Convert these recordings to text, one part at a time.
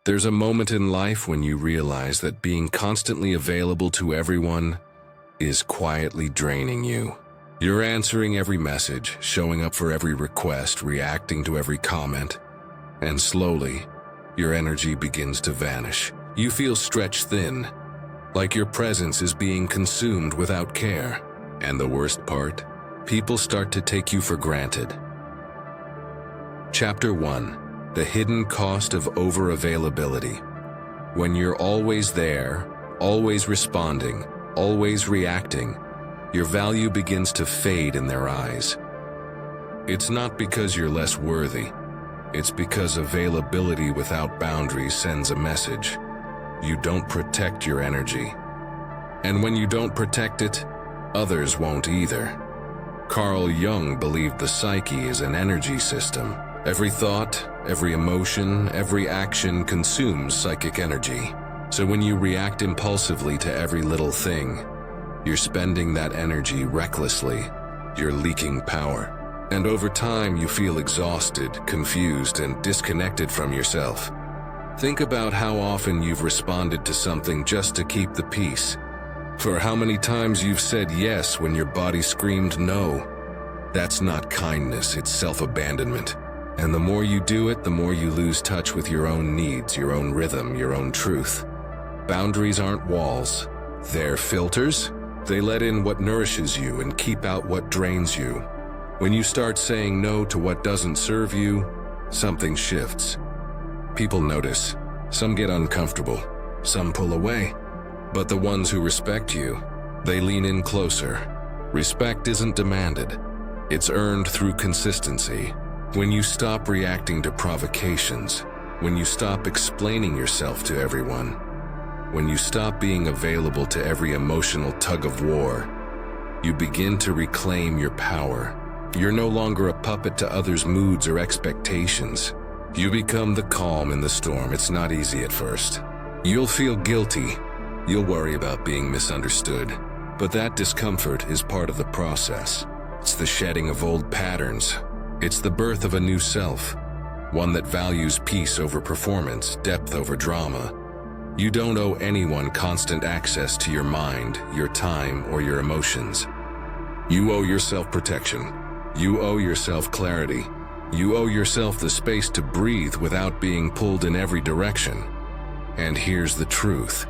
There's a moment in life when you realize that being constantly available to everyone is quietly draining you. You're answering every message, showing up for every request, reacting to every comment, and slowly, your energy begins to vanish. You feel stretched thin, like your presence is being consumed without care. And the worst part? People start to take you for granted. Chapter 1: The Hidden Cost of Over-Availability. When you're always there, always responding, always reacting, your value begins to fade in their eyes. It's not because you're less worthy. It's because availability without boundaries sends a message. You don't protect your energy. And when you don't protect it, others won't either. Carl Jung believed the psyche is an energy system. Every thought, every emotion, every action consumes psychic energy. So when you react impulsively to every little thing, you're spending that energy recklessly. You're leaking power. And over time, you feel exhausted, confused, and disconnected from yourself. Think about how often you've responded to something just to keep the peace. For how many times you've said yes when your body screamed no. That's not kindness, it's self-abandonment. And the more you do it, the more you lose touch with your own needs, your own rhythm, your own truth. Boundaries aren't walls. They're filters. They let in what nourishes you and keep out what drains you. When you start saying no to what doesn't serve you, something shifts. People notice. Some get uncomfortable. Some pull away. But the ones who respect you, they lean in closer. Respect isn't demanded. It's earned through consistency. When you stop reacting to provocations, when you stop explaining yourself to everyone, when you stop being available to every emotional tug of war, you begin to reclaim your power. You're no longer a puppet to others' moods or expectations. You become the calm in the storm. It's not easy at first. You'll feel guilty. You'll worry about being misunderstood. But that discomfort is part of the process. It's the shedding of old patterns. It's the birth of a new self, one that values peace over performance, depth over drama. You don't owe anyone constant access to your mind, your time, or your emotions. You owe yourself protection. You owe yourself clarity. You owe yourself the space to breathe without being pulled in every direction. And here's the truth.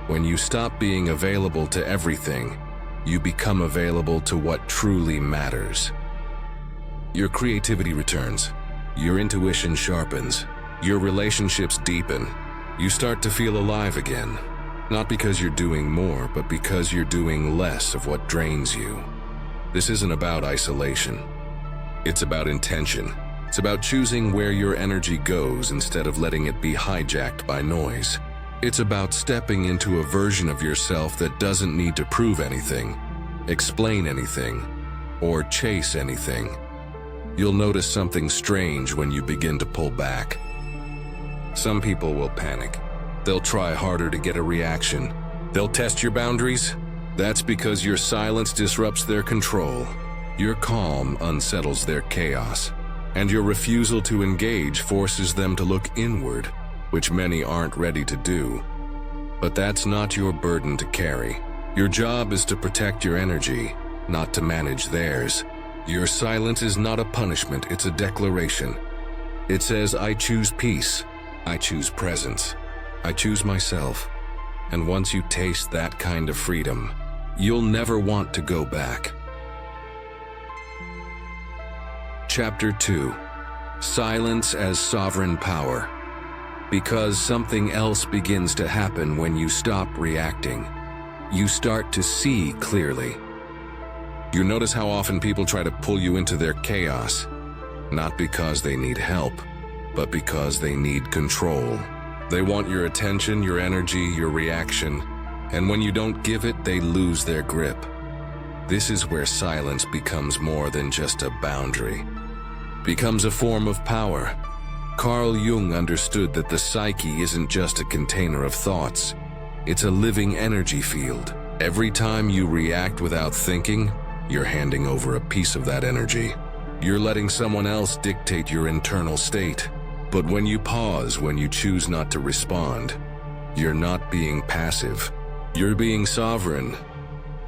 When you stop being available to everything, you become available to what truly matters. Your creativity returns. Your intuition sharpens. Your relationships deepen. You start to feel alive again. Not because you're doing more, but because you're doing less of what drains you. This isn't about isolation. It's about intention. It's about choosing where your energy goes instead of letting it be hijacked by noise. It's about stepping into a version of yourself that doesn't need to prove anything, explain anything, or chase anything. You'll notice something strange when you begin to pull back. Some people will panic. They'll try harder to get a reaction. They'll test your boundaries. That's because your silence disrupts their control. Your calm unsettles their chaos. And your refusal to engage forces them to look inward, which many aren't ready to do. But that's not your burden to carry. Your job is to protect your energy, not to manage theirs. Your silence is not a punishment, it's a declaration. It says, I choose peace. I choose presence. I choose myself. And once you taste that kind of freedom, you'll never want to go back. Chapter 2: Silence as Sovereign Power. Because something else begins to happen when you stop reacting. You start to see clearly. You notice how often people try to pull you into their chaos, not because they need help, but because they need control. They want your attention, your energy, your reaction, and when you don't give it, they lose their grip. This is where silence becomes more than just a boundary. Becomes a form of power. Carl Jung understood that the psyche isn't just a container of thoughts. It's a living energy field. Every time you react without thinking, you're handing over a piece of that energy. You're letting someone else dictate your internal state. But when you pause, when you choose not to respond, you're not being passive. You're being sovereign.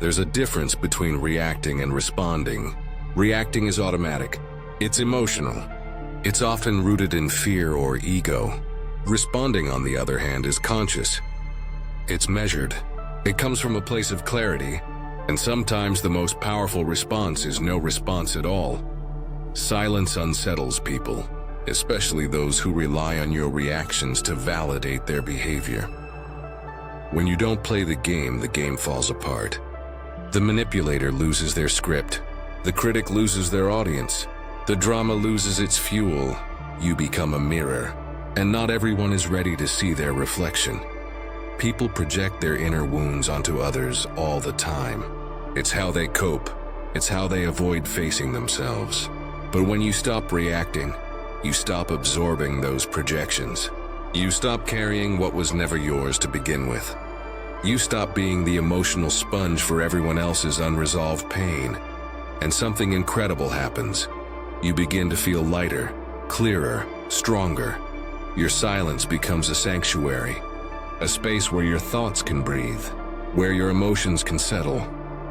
There's a difference between reacting and responding. Reacting is automatic. It's emotional. It's often rooted in fear or ego. Responding, on the other hand, is conscious. It's measured. It comes from a place of clarity, and sometimes the most powerful response is no response at all. Silence unsettles people, especially those who rely on your reactions to validate their behavior. When you don't play the game falls apart. The manipulator loses their script. The critic loses their audience. The drama loses its fuel. You become a mirror, and not everyone is ready to see their reflection. People project their inner wounds onto others all the time. It's how they cope. It's how they avoid facing themselves. But when you stop reacting, you stop absorbing those projections. You stop carrying what was never yours to begin with. You stop being the emotional sponge for everyone else's unresolved pain. And something incredible happens. You begin to feel lighter, clearer, stronger. Your silence becomes a sanctuary, a space where your thoughts can breathe, where your emotions can settle,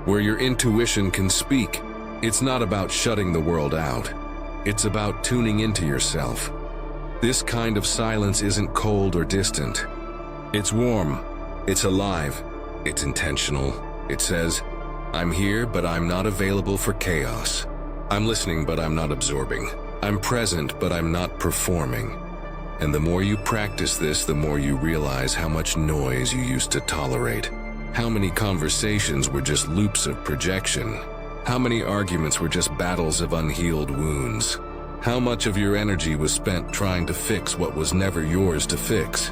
where your intuition can speak. It's not about shutting the world out. It's about tuning into yourself. This kind of silence isn't cold or distant. It's warm. It's alive. It's intentional. It says, I'm here, but I'm not available for chaos. I'm listening, but I'm not absorbing. I'm present, but I'm not performing. And the more you practice this, the more you realize how much noise you used to tolerate. How many conversations were just loops of projection. How many arguments were just battles of unhealed wounds. How much of your energy was spent trying to fix what was never yours to fix.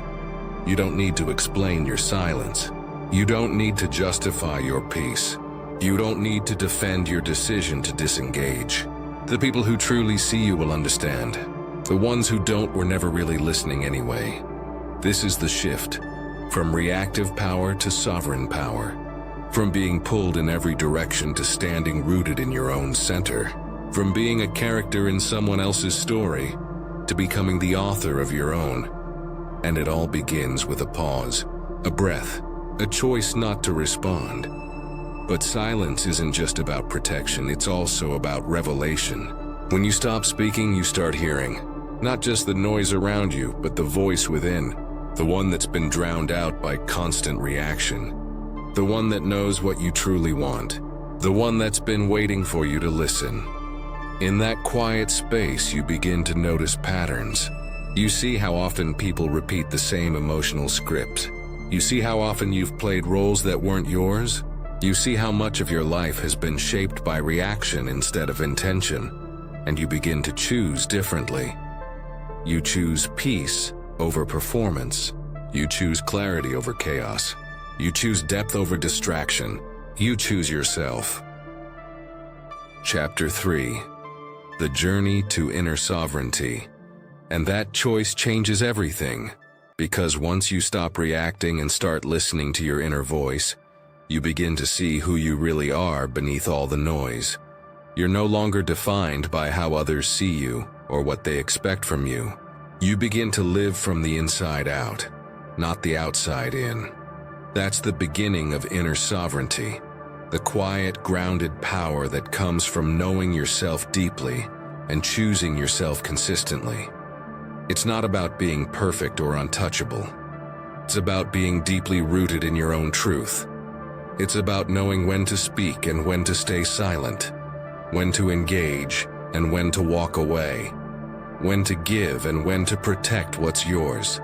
You don't need to explain your silence. You don't need to justify your peace. You don't need to defend your decision to disengage. The people who truly see you will understand. The ones who don't were never really listening anyway. This is the shift, from reactive power to sovereign power, from being pulled in every direction to standing rooted in your own center, from being a character in someone else's story to becoming the author of your own. And it all begins with a pause, a breath, a choice not to respond. But silence isn't just about protection, it's also about revelation. When you stop speaking, you start hearing. Not just the noise around you, but the voice within. The one that's been drowned out by constant reaction. The one that knows what you truly want. The one that's been waiting for you to listen. In that quiet space, you begin to notice patterns. You see how often people repeat the same emotional script. You see how often you've played roles that weren't yours. You see how much of your life has been shaped by reaction instead of intention. And you begin to choose differently. You choose peace over performance. You choose clarity over chaos. You choose depth over distraction. You choose yourself. Chapter 3. The Journey to Inner Sovereignty. And that choice changes everything. Because once you stop reacting and start listening to your inner voice, you begin to see who you really are beneath all the noise. You're no longer defined by how others see you or what they expect from you. You begin to live from the inside out, not the outside in. That's the beginning of inner sovereignty, the quiet, grounded power that comes from knowing yourself deeply and choosing yourself consistently. It's not about being perfect or untouchable. It's about being deeply rooted in your own truth. It's about knowing when to speak and when to stay silent, when to engage and when to walk away, when to give and when to protect what's yours.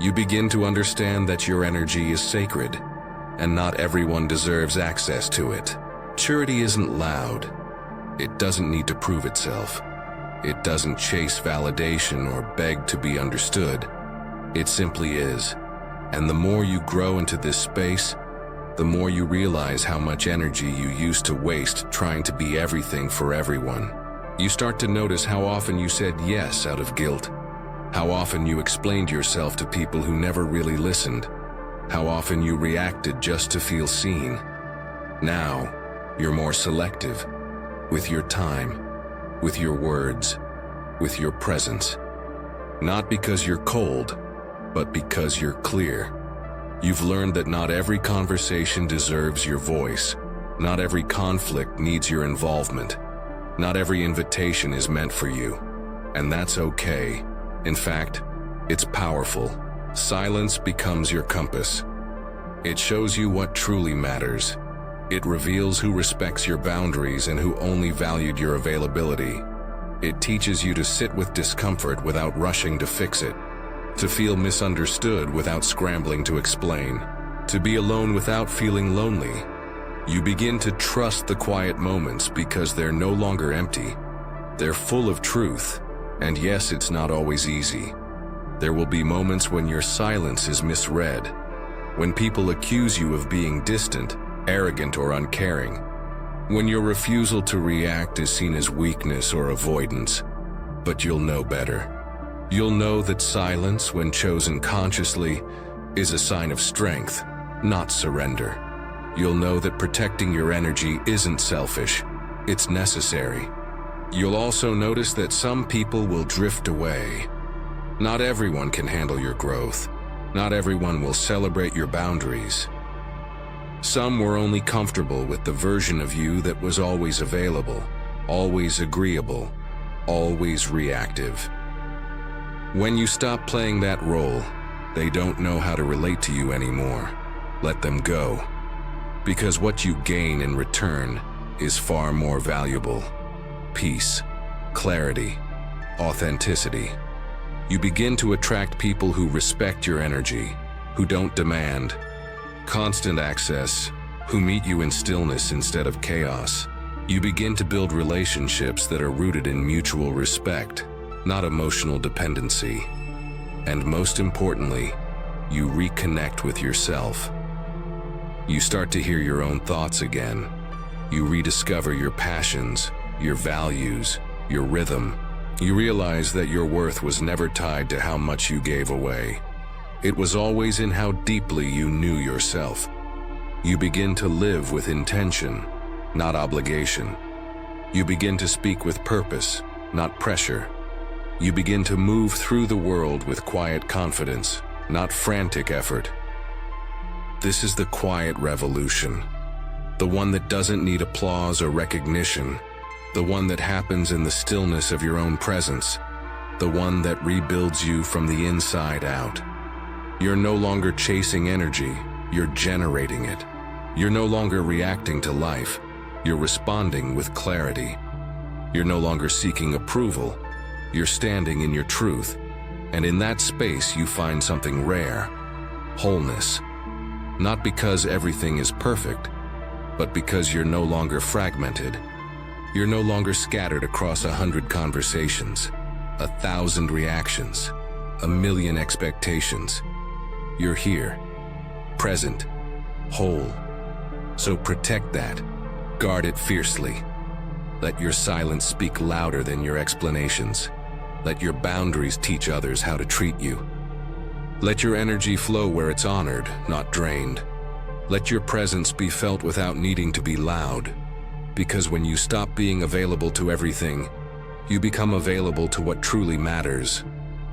You begin to understand that your energy is sacred, and not everyone deserves access to it. Maturity isn't loud. It doesn't need to prove itself. It doesn't chase validation or beg to be understood. It simply is. And the more you grow into this space, the more you realize how much energy you used to waste trying to be everything for everyone. You start to notice how often you said yes out of guilt, how often you explained yourself to people who never really listened, how often you reacted just to feel seen. Now, you're more selective with your time, with your words, with your presence. Not because you're cold, but because you're clear. You've learned that not every conversation deserves your voice. Not every conflict needs your involvement. Not every invitation is meant for you. And that's okay. In fact, it's powerful. Silence becomes your compass. It shows you what truly matters. It reveals who respects your boundaries and who only valued your availability. It teaches you to sit with discomfort without rushing to fix it, to feel misunderstood without scrambling to explain, to be alone without feeling lonely. You begin to trust the quiet moments because they're no longer empty. They're full of truth, and yes, it's not always easy. There will be moments when your silence is misread, when people accuse you of being distant, arrogant, or uncaring, when your refusal to react is seen as weakness or avoidance. But you'll know better. You'll know that silence, when chosen consciously, is a sign of strength, not surrender. You'll know that protecting your energy isn't selfish, it's necessary. You'll also notice that some people will drift away. Not everyone can handle your growth. Not everyone will celebrate your boundaries. Some were only comfortable with the version of you that was always available, always agreeable, always reactive. When you stop playing that role, they don't know how to relate to you anymore. Let them go. Because what you gain in return is far more valuable. Peace, clarity, authenticity. You begin to attract people who respect your energy, who don't demand constant access, who meet you in stillness instead of chaos. You begin to build relationships that are rooted in mutual respect, not emotional dependency. And most importantly, you reconnect with yourself. You start to hear your own thoughts again. You rediscover your passions, your values, your rhythm. You realize that your worth was never tied to how much you gave away. It was always in how deeply you knew yourself. You begin to live with intention, not obligation. You begin to speak with purpose, not pressure. You begin to move through the world with quiet confidence, not frantic effort. This is the quiet revolution, the one that doesn't need applause or recognition, the one that happens in the stillness of your own presence, the one that rebuilds you from the inside out. You're no longer chasing energy, you're generating it. You're no longer reacting to life, you're responding with clarity. You're no longer seeking approval, you're standing in your truth. And in that space you find something rare, wholeness. Not because everything is perfect, but because you're no longer fragmented. You're no longer scattered across 100 conversations, 1,000 reactions, 1,000,000 expectations. You're here, present, whole. So protect that, guard it fiercely. Let your silence speak louder than your explanations. Let your boundaries teach others how to treat you. Let your energy flow where it's honored, not drained. Let your presence be felt without needing to be loud. Because when you stop being available to everything, you become available to what truly matters,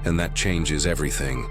and that changes everything.